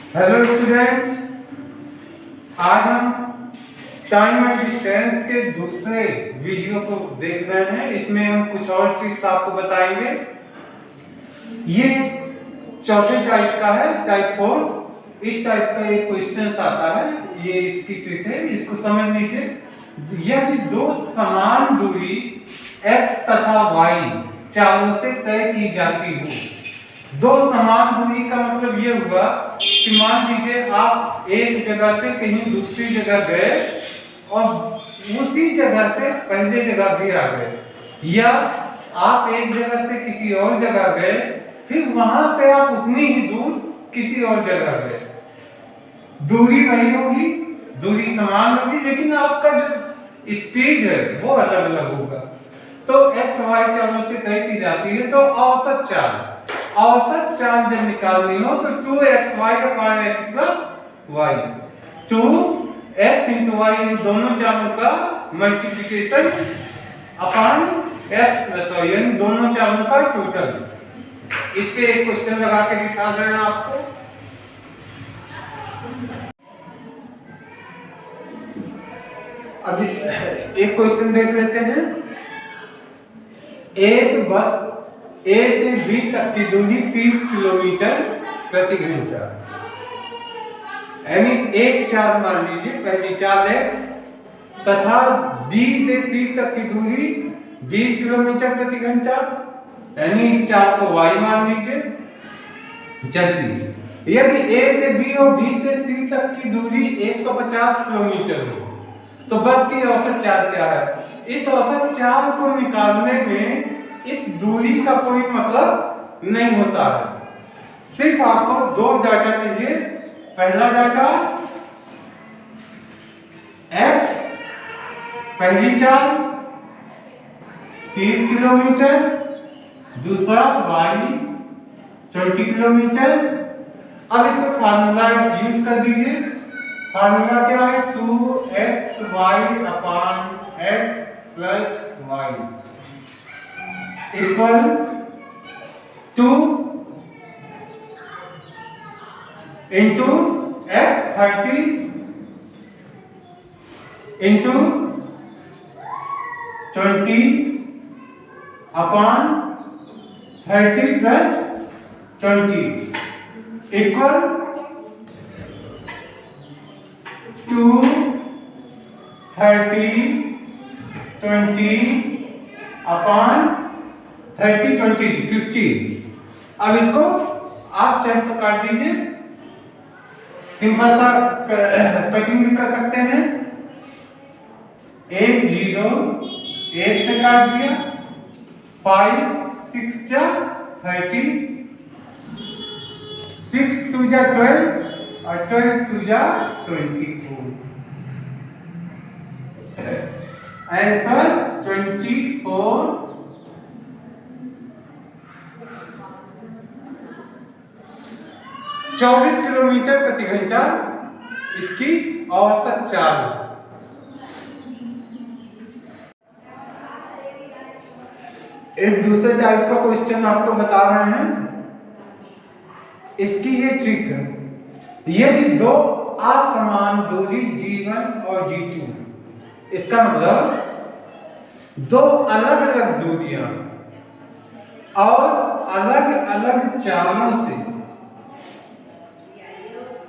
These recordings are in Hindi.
हेलो स्टूडेंट, आज हम टाइम एंड डिस्टेंस के दूसरे वीडियो को देख रहे हैं। इसमें हम कुछ और ट्रिक्स आपको बताएंगे। ये चौथे टाइप का है, टाइप 4। इस टाइप का एक क्वेश्चन आता है, ये इसकी ट्रिक है, इसको समझ लीजिए। यदि दो समान दूरी x तथा y चालों से तय की जाती हो, दो समान दूरी का मतलब ये हुआ कि मान लीजिए आप एक जगह से कहीं दूसरी जगह गए और उसी जगह से पहले जगह भी आ गए, या आप एक जगह से किसी और जगह गए फिर वहां से आप उतनी ही दूर किसी और जगह गए। दूरी वही होगी, दूरी समान होगी, लेकिन आपका जो स्पीड है वो अलग अलग होगा। तो एक्स वाई चालों से तय की जाती है, तो औसत चाल जब निकालनी हो तो 2xy upon x plus y, 2x into y, इन दोनों चालों का multiplication upon x plus y, इन दोनों चालों का टोटल। इस पे एक क्वेश्चन लगा के दिखा रहे हैं आपको। अभी एक क्वेश्चन देख लेते हैं। एक बस A से B तक की दूरी 30 किलोमीटर प्रति घंटा, यानी एक चाल मान लीजिए, पहली चाल x, तथा B से C तक की दूरी 20 किलोमीटर प्रति घंटा, यानी इस चाल को y मान लीजिए, चलती। यदि A से B और B से C तक की दूरी 150 किलोमीटर हो, तो बस की औसत चाल क्या है? इस औसत चाल को निकालने में इस दूरी का कोई मतलब नहीं होता है। सिर्फ आपको दो डाटा चाहिए। पहला डाटा x, पहली चाल 30 किलोमीटर, दूसरा y 20 किलोमीटर। अब इसको फार्मूला यूज कर दीजिए। फार्मूला क्या है? 2xy upon x plus y equal 2 into x 30 into 20 upon 30 plus 20 equal 2 30 20 upon 30 20 50। अब इसको आप चाहे तो काट दीजिए, सिंपल सा कटिंग भी कर सकते हैं। 1 0 1 से काट दिया, 5 6 जा 30, 6 2 जा 12 और 12 2 जा 24। आंसर 24 24 किलोमीटर प्रति घंटा इसकी औसत चाल। एक दूसरे टाइप का क्वेश्चन आपको बता रहे हैं। इसकी ये ट्रिक है। यदि दो असमान दूरी g1 और g2, इसका मतलब दो अलग अलग दूरियां और अलग अलग चालों से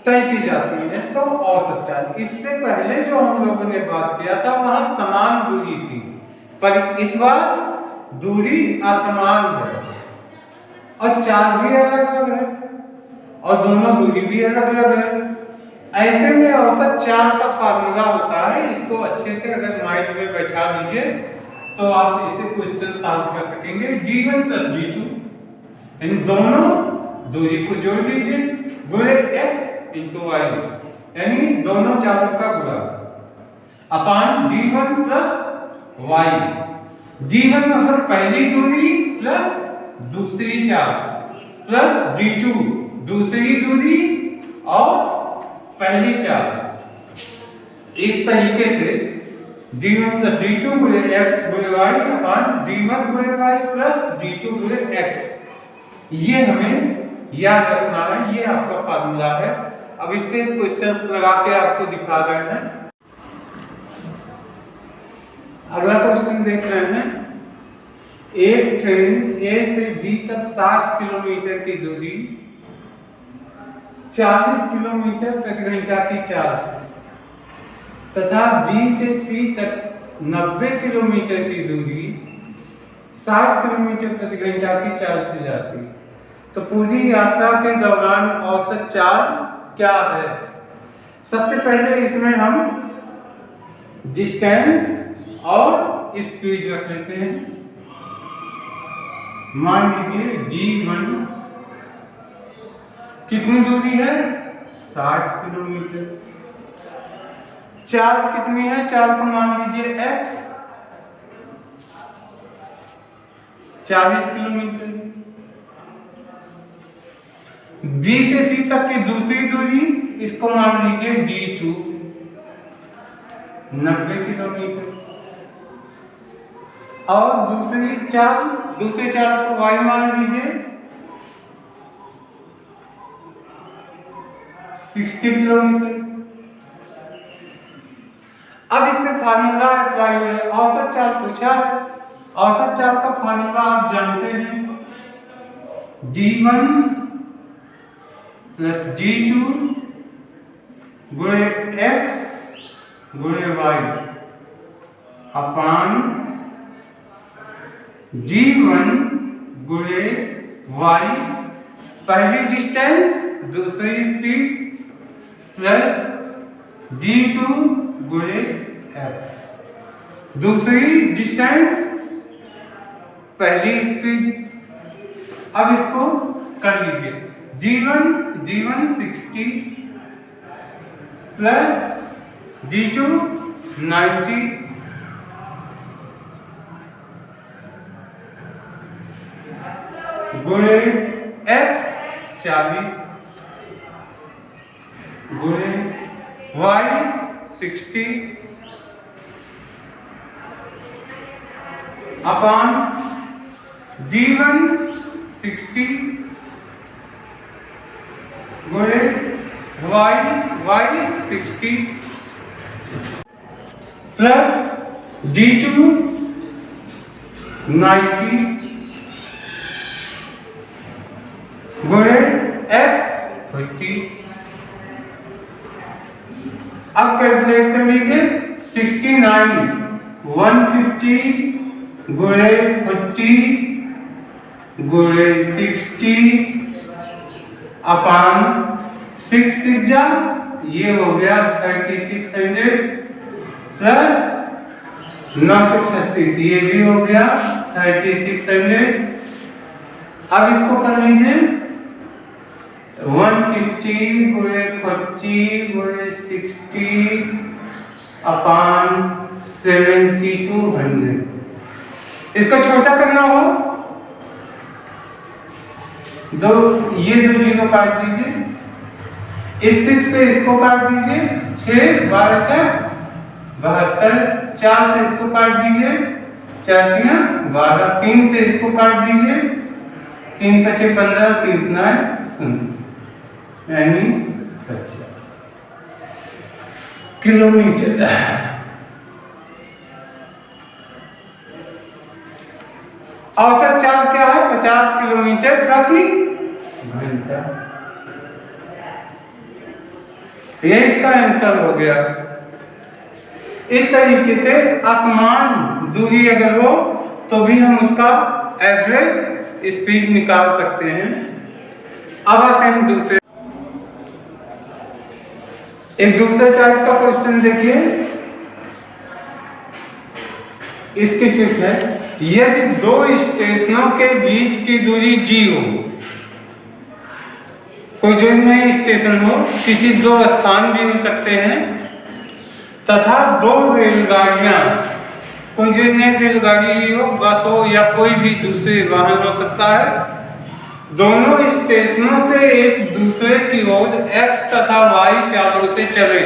तय की जाती है, तो औसत चाल। इससे पहले जो हम लोगों ने बात किया था वहां समान दूरी थी, पर इस बार दूरी असमान है और चाल भी अलग अलग है और दोनों दूरी भी अलग अलग है। ऐसे में औसत चाल का फार्मूला होता है। इसको अच्छे से अगर माइंड में बैठा दीजिए तो आप इसे क्वेश्चन सॉल्व कर सकेंगे। g1 प्लस g2, इन दोनों दूरी को जोड़ लीजिए, गुणे x इंटू y, यानी दोनों चालों का गुणा, अपान g1 प्लस y। g1 मतलब पहली दूरी प्लस दूसरी चाल, प्लस g2 दूसरी दूरी और पहली चाल। इस तरीके से g1 प्लस g2 गुणे x गुणे y अपान g1 गुणे y प्लस g2 गुणे x, ये हमें याद रखना है। ये आपका फार्मूला है। अब इस पे क्वेश्चंस लगा के आपको दिखा रहे हैं। अगला क्वेश्चन देख रहे हैं, एक ट्रेन ए से बी तक 60 किलोमीटर की दूरी 40 किलोमीटर प्रति घंटा की चाल से तथा बी से सी तक 90 किलोमीटर की दूरी 60 किलोमीटर प्रति घंटा की चाल से जाती है, तो पूरी यात्रा के दौरान औसत चाल क्या है? सबसे पहले इसमें हम डिस्टेंस और स्पीड रख लेते हैं। मान लीजिए D1 कितनी दूरी है? 60 किलोमीटर। चाल कितनी है? चाल को मान लीजिए x 40 किलोमीटर। B से C तक की दूसरी दूरी इसको मान लीजिए D2 90 किलोमीटर। और दूसरे चाल को y मान लीजिए 60 किलोमीटर। अब इसमें फार्मूला अप्लाई है, औसत चाल पूछा है। औसत चाल का फार्मूला आप जानते हैं, D1 प्लस D2 गुणे x गुणे y अपान D1 गुणे y पहली डिस्टेंस दूसरी स्पीड प्लस D2 गुणे x दूसरी डिस्टेंस पहली स्पीड। अब इसको कर लीजिए, D1 60 प्लस D2 90 गुणे x 40 गुणे y 60 अपान D1 60 गुणे y 60 प्लस D2 90 गुणे x 50। अब कैलकुलेट कर लीजिए, 69 150 गुणे 40 गुणे 60 अपान 6 जा ये हो गया 3600 प्लस 936 ये भी हो गया 3600। अब इसको कर लीजिए 150 गुणे 40 गुणे 60 अपान 7200। इसको छोटा करना हो ये दो जीरो काट दीजिए, इस 6 से इसको काट दीजिए, 6 12 72, 4 से इसको काट दीजिए, 4 12, 3 से इसको काट दीजिए, 3 5 15, 3 9 0 यानी 50 किलोमीटर। औसत चाल क्या है? 50 किलोमीटर प्रति घंटा। ये इसका आंसर हो गया। इस तरीके से असमान दूरी अगर हो तो भी हम उसका एवरेज स्पीड निकाल सकते हैं। अब आते हैं दूसरे, एक दूसरे टाइप का क्वेश्चन देखिए। इसकी ट्रिक है, यदि दो स्टेशनों के बीच की दूरी g हो, कोई जो नए स्टेशन हो, किसी दो स्थान भी हो सकते हैं, तथा दो रेलगाड़ियां, कोई जो नई रेलगाड़ी हो, बस हो या कोई भी दूसरे वाहन हो सकता है, दोनों स्टेशनों से एक दूसरे की ओर x तथा y चालों से चले,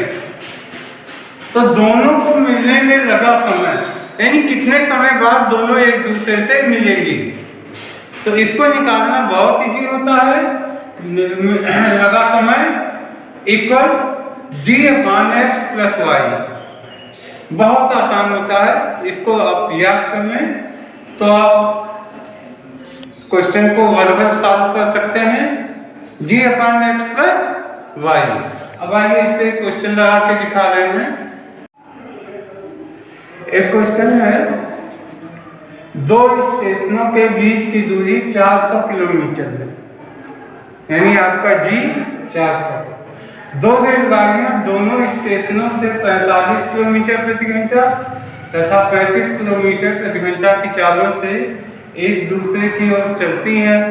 तो दोनों को मिलने में लगा समय, यानी कितने समय बाद दोनों एक दूसरे से मिलेंगे, तो इसको निकालना बहुत इजी होता है। लगा समय इक्वल g/x प्लस वाई। बहुत आसान होता है, इसको आप याद कर लें तो आप क्वेश्चन को वर्बल सॉल्व कर सकते हैं। g/x plus Y. अब आइए इस पे क्वेश्चन लगा के दिखा रहे हैं। एक क्वेश्चन है, दो स्टेशनों के बीच की दूरी 400 किलोमीटर है, यानी आपका g 400। दो रेलगाड़ियां दोनों स्टेशनों से 45 किलोमीटर प्रति घंटा तथा 35 किलोमीटर प्रति घंटा की चालों से एक दूसरे की ओर चलती हैं।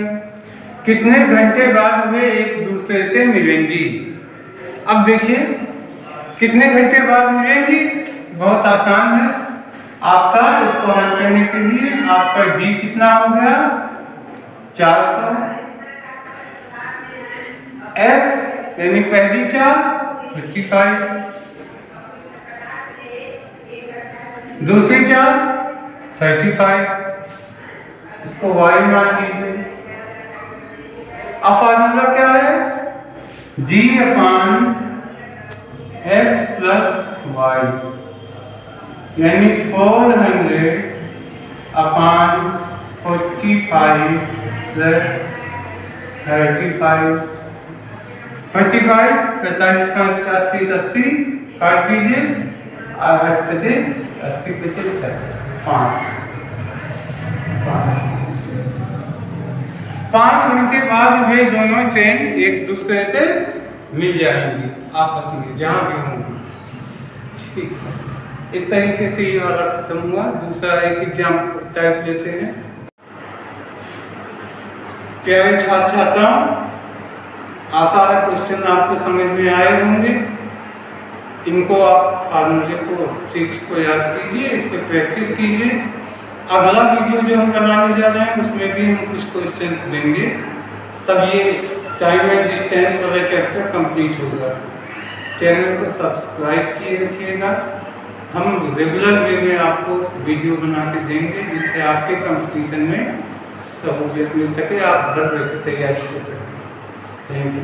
कितने घंटे बाद वे एक दूसरे से मिलेंगी? अब देखिए कितने घंटे बाद मिलेंगी, बहुत आसान है। आपका इसको हल करने के लिए आपका g कितना हो गया 400, x यानी पहली चाल 55, दूसरी चाल 35, इसको y मान लीजिए। अब फार्मूला क्या है, g/x प्लस y, यानी 400/45 प्लस 35। 45, 45, 50, 30, 80 काट दीजिए, 8 बचे 80 बचे 5 घंटे बाद वे दोनों ट्रेन एक दूसरे से मिल जाएंगी आपस में जहां भी होंगी। ठीक है, इस तरीके से ये वाला खत्म हुआ। दूसरा एक एग्जाम्पल टाइप लेते हैं। प्यारे छात्र छात्राओं, आशा है क्वेश्चन आपको समझ में आए होंगे। इनको आप फार्मूले को, ट्रिक्स को याद कीजिए, इस पर प्रैक्टिस कीजिए। अगला वीडियो जो हम बनाने जा रहे हैं उसमें भी हम कुछ क्वेश्चंस देंगे, तब ये टाइम एंड डिस्टेंस वाला चैप्टर कंप्लीट होगा। चैनल को सब्सक्राइब किए रखिएगा। हम रेगुलर वे में आपको वीडियो बना के देंगे जिससे आपके कंपटीशन में सहूलियत मिल सके, आप घर बैठे तैयारी कर सकें। Thank you.